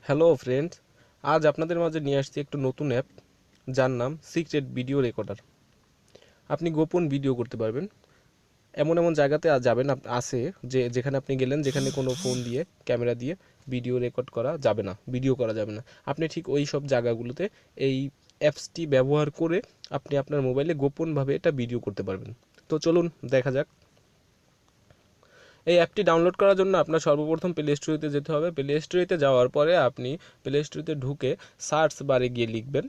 Hello friends, আজ আপনাদের মাঝে নিয়ে আসছি একটু নতুন অ্যাপ যার নাম সিক্রেট ভিডিও রেকর্ডার। আপনি গোপন ভিডিও করতে পারবেন। এমন এমন জায়গাতে যাবেন আছে যেখানে আপনি গেলেন, যেখানে কোনো ফোন দিয়ে ক্যামেরা দিয়ে ভিডিও রেকর্ড করা যাবে না, ভিডিও করা যাবে না। আপনি ঠিক ওই সব জায়গাগুলোতে এই অ্যাপসটি ব্যবহার করে আপনি আপনার মোবাইলে গোপনভাবে এটা ভিডিও করতে পারবেন। তো চলুন দেখা যাক। এই অ্যাপটি ডাউনলোড করার জন্য আপনার সর্বপ্রথম প্লে স্টোরে যেতে হবে। প্লে স্টোরে যাওয়ার পরে আপনি প্লে স্টোরে ঢুকে সার্চ বারে গিয়ে লিখবেন,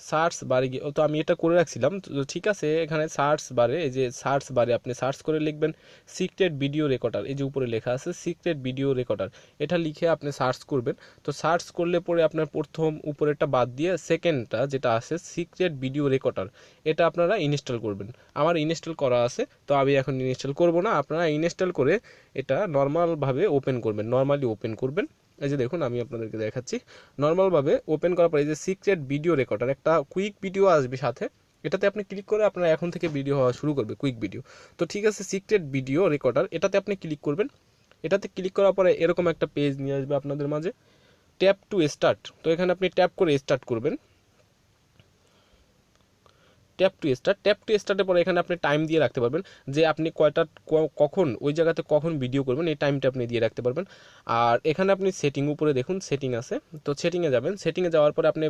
সার্চ বারে গিয়ে তো আমি এটা করে রাখছিলাম, তো ঠিক আছে। এখানে সার্চ বারে, এই যে সার্চ বারে আপনি সার্চ করে লিখবেন সিক্রেট ভিডিও রেকর্ডার। এই যে উপরে লেখা আছে সিক্রেট ভিডিও রেকর্ডার, এটা লিখে আপনি সার্চ করবেন। তো সার্চ করলে পরে আপনার প্রথম উপরেরটা বাদ দিয়ে সেকেন্ডটা যেটা আছে সিক্রেট ভিডিও রেকর্ডার, এটা আপনারা ইনস্টল করবেন। আমার ইনস্টল করা আছে, তো আমি এখন ইনস্টল করব না। আপনারা ইনস্টল করে এটা নর্মালভাবে ওপেন করবেন, নর্মালি ওপেন করবেন। এই যে দেখুন, আমি আপনাদেরকে দেখাচ্ছি। নর্মালভাবে ওপেন করার পরে এই যে সিক্রেট ভিডিও রেকর্ডার, একটা কুইক ভিডিও আসবে সাথে, এটাতে আপনি ক্লিক করে আপনার এখন থেকে ভিডিও হওয়া শুরু করবে, কুইক ভিডিও। তো ঠিক আছে, সিক্রেট ভিডিও রেকর্ডার এটাতে আপনি ক্লিক করবেন। এটাতে ক্লিক করার পরে এরকম একটা পেজ নিয়ে আসবে আপনাদের মাঝে, ট্যাপ টু স্টার্ট। তো এখানে আপনি ট্যাপ করে স্টার্ট করবেন, tap to start. Tap to স্টার্টের পরে এখানে আপনি টাইম দিয়ে রাখতে পারবেন যে আপনি কয়টা কখন ওই জায়গাতে কখন ভিডিও করবেন, এই টাইমটা আপনি দিয়ে রাখতে পারবেন। আর এখানে আপনি সেটিং উপরে দেখুন সেটিং আছে, তো সেটিংয়ে যাবেন। সেটিংয়ে যাওয়ার পরে আপনি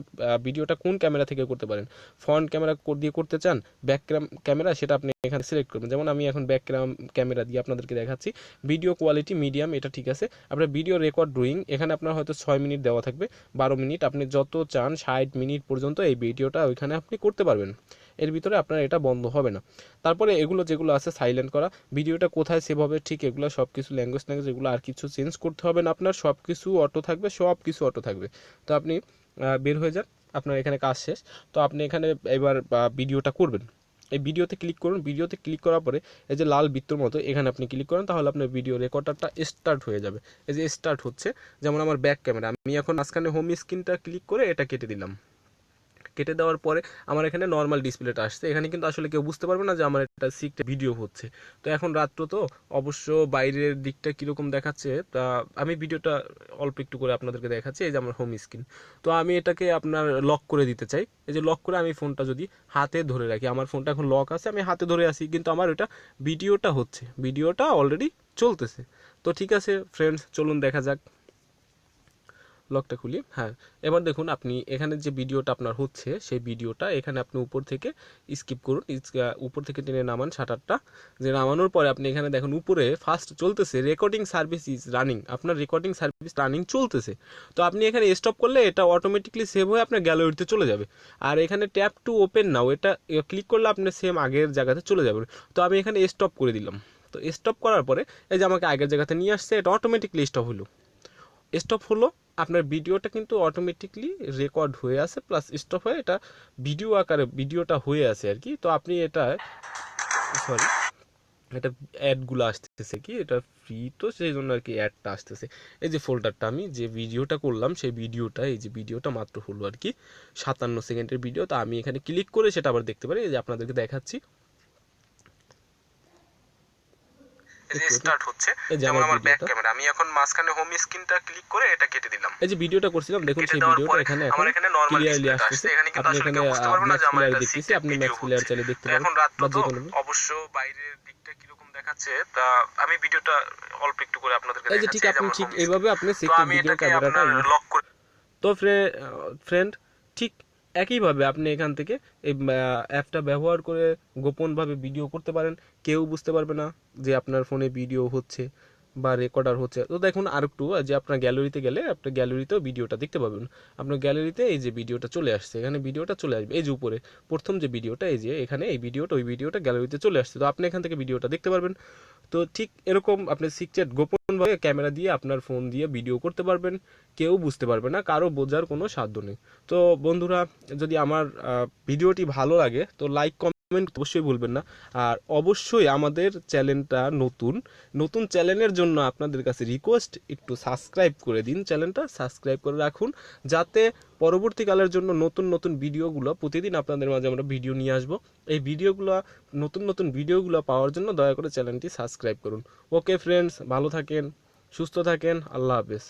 ভিডিওটা কোন ক্যামেরা থেকে করতে পারেন, ফ্রন্ট ক্যামেরা দিয়ে করতে চান, ব্যাক ক্যামেরা, সেটা আপনি এখানে সিলেক্ট করবেন। যেমন আমি এখন ব্যাক ক্যামেরা দিয়ে আপনাদেরকে দেখাচ্ছি। ভিডিও কোয়ালিটি মিডিয়াম, এটা ঠিক আছে। আপনার ভিডিও রেকর্ড ডুইং, এখানে আপনার হয়তো 6 মিনিট দেওয়া থাকবে, 12 মিনিট, আপনি যত চান 60 মিনিট পর্যন্ত এই ভিডিওটা ওইখানে আপনি করতে পারবেন। এর ভিতরে আপনার এটা বন্ধ হবে না। তারপরে এগুলো যেগুলো আছে সাইলেন্ট করা, ভিডিওটা কোথায় সেভ হবে, ঠিক এগুলো সব কিছু ল্যাঙ্গুয়েজ এগুলো আর কিছু চেঞ্জ করতে হবে না আপনার, সব কিছু অটো থাকবে, সব কিছু অটো থাকবে। তো আপনি বের হয়ে যান, আপনার এখানে কাজ শেষ। তো আপনি এখানে এবার ভিডিওটা করবেন। এই ভিডিওতে ক্লিক করুন। ভিডিওতে ক্লিক করার পরে এই যে লাল বৃত্তর মতো এখানে আপনি ক্লিক করেন, তাহলে আপনার ভিডিও রেকর্ডারটা স্টার্ট হয়ে যাবে। এই যে স্টার্ট হচ্ছে, যেমন আমার ব্যাক ক্যামেরা, আমি এখন মাঝখানে হোম স্ক্রিনটা ক্লিক করে এটা কেটে দিলাম। কেটে দেওয়ার পরে আমার এখানে নর্মাল ডিসপ্লেটা আসছে। এখানে কিন্তু আসলে কেউ বুঝতে পারবে না যে আমার একটা সিক্রেট ভিডিও হচ্ছে। তো এখন রাত্র, তো অবশ্য বাইরের দিকটা কীরকম দেখাচ্ছে, তা আমি ভিডিওটা অল্প একটু করে আপনাদেরকে দেখাচ্ছি। এই যে আমার হোম স্ক্রিন, তো আমি এটাকে আপনার লক করে দিতে চাই। এই যে লক করে আমি ফোনটা যদি হাতে ধরে রাখি, আমার ফোনটা এখন লক আছে, আমি হাতে ধরে আছি, কিন্তু আমার ওটা ভিডিওটা হচ্ছে, ভিডিওটা অলরেডি চলতেছে। তো ঠিক আছে ফ্রেন্ডস, চলুন দেখা যাক। লকটা খুলি, হ্যাঁ। এবার দেখুন, আপনি এখানে যে ভিডিওটা আপনার হচ্ছে সেই ভিডিওটা এখানে আপনি উপর থেকে স্কিপ করুন, উপর থেকে টেনে নামান শাটারটা। যে নামানোর পরে আপনি এখানে দেখুন উপরে ফার্স্ট চলতেছে রেকর্ডিং সার্ভিস ইজ রানিং, আপনার রেকর্ডিং সার্ভিস রানিং চলতেছে। তো আপনি এখানে স্টপ করলে এটা অটোমেটিকলি সেভ হয়ে আপনার গ্যালারিতে চলে যাবে। আর এখানে ট্যাপ টু ওপেন নাও, এটা ক্লিক করলে আপনি সেম আগের জায়গাতে চলে যাবেন। তো আমি এখানে স্টপ করে দিলাম। তো স্টপ করার পরে এই যে আমাকে আগের জায়গাতে নিয়ে আসছে, এটা অটোমেটিকলি স্টপ হলো। স্টপ হলো, আপনার ভিডিওটা কিন্তু অটোমেটিকলি রেকর্ড হয়ে আছে, প্লাস স্টপ হয়ে এটা ভিডিও আকারে ভিডিওটা হয়ে আছে আর কি। তো আপনি এটা, সরি, এটা অ্যাডগুলো আসতেছে কি, এটা ফ্রি, তো সেই জন্য আর কি অ্যাডটা আসতেছে। এই যে ফোল্ডারটা আমি যে ভিডিওটা করলাম সেই ভিডিওটা, এই যে ভিডিওটা মাত্র হলো আর কি 57 সেকেন্ডের ভিডিও। তো আমি এখানে ক্লিক করে সেটা আবার দেখতে পারি, এই যে আপনাদেরকে দেখাচ্ছি। এই যে স্টার্ট হচ্ছে, যেমন আমার ব্যাক ক্যামেরা, আমি এখন মাঝখানে হোম স্ক্রিনটা ক্লিক করে এটা কেটে দিলাম। এই যে ভিডিওটা করছিলাম দেখুন, সেই ভিডিওটা এখানে এখন ক্লিয়ারলি আসছে। আপনি এখানে ম্যাক্স প্লেয়ার দেখতেছি, আপনি ম্যাক্স প্লেয়ার চাইলে দেখতে পারেন, বা যে কোনো। অবশ্য বাইরের দিকটা কিরকম দেখাচ্ছে, তা আমি ভিডিওটা অল্প একটু করে আপনাদেরকে দেখাচ্ছি। এই যে ঠিক আপনি ঠিক এইভাবে আপনি সিক্রেট ভিডিও ক্যামেরাটা লক করে। তো ফ্রেন্ড, ঠিক একইভাবে আপনি এখান থেকে এই অ্যাপটা ব্যবহার করে গোপনভাবে ভিডিও করতে পারেন। কেউ বুঝতে পারবে না যে আপনার ফোনে ভিডিও হচ্ছে বা রেকর্ডার হচ্ছে। তো দেখুন আরেকটু, যে আপনার গ্যালারিতে গেলে আপনার গ্যালারিতেও ভিডিওটা দেখতে পাবেন। আপনার গ্যালারিতে এই যে ভিডিওটা চলে আসছে, এখানে ভিডিওটা চলে আসবে। এই যে উপরে প্রথম যে ভিডিওটা, এই যে এখানে এই ভিডিওটা, ওই ভিডিওটা গ্যালারিতে চলে আসছে। তো আপনি এখান থেকে ভিডিওটা দেখতে পারবেন। তো ঠিক এরকম আপনি সিক্রেট গোপনভাবে ক্যামেরা দিয়ে আপনার ফোন দিয়ে ভিডিও করতে পারবেন। কেউ বুঝতে পারবে না, কারো বোঝার কোনো সাধ্য নেই। তো বন্ধুরা, যদি আমার ভিডিওটি ভালো লাগে তো লাইক কমেন্ট অবশ্যই ভুলবেন না। আর অবশ্যই আমাদের চ্যানেলটা নতুন, নতুন চ্যানেলের জন্য আপনাদের কাছে রিকোয়েস্ট, একটু সাবস্ক্রাইব করে দিন, চ্যানেলটা সাবস্ক্রাইব করে রাখুন, যাতে পরবর্তীকালের জন্য নতুন নতুন ভিডিওগুলো প্রতিদিন আপনাদের মাঝে আমরা ভিডিও নিয়ে আসবো। এই ভিডিওগুলো, নতুন নতুন ভিডিওগুলো পাওয়ার জন্য দয়া করে চ্যানেলটি সাবস্ক্রাইব করুন। ওকে ফ্রেন্ডস, ভালো থাকেন, সুস্থ থাকেন, আল্লাহ হাফেজ।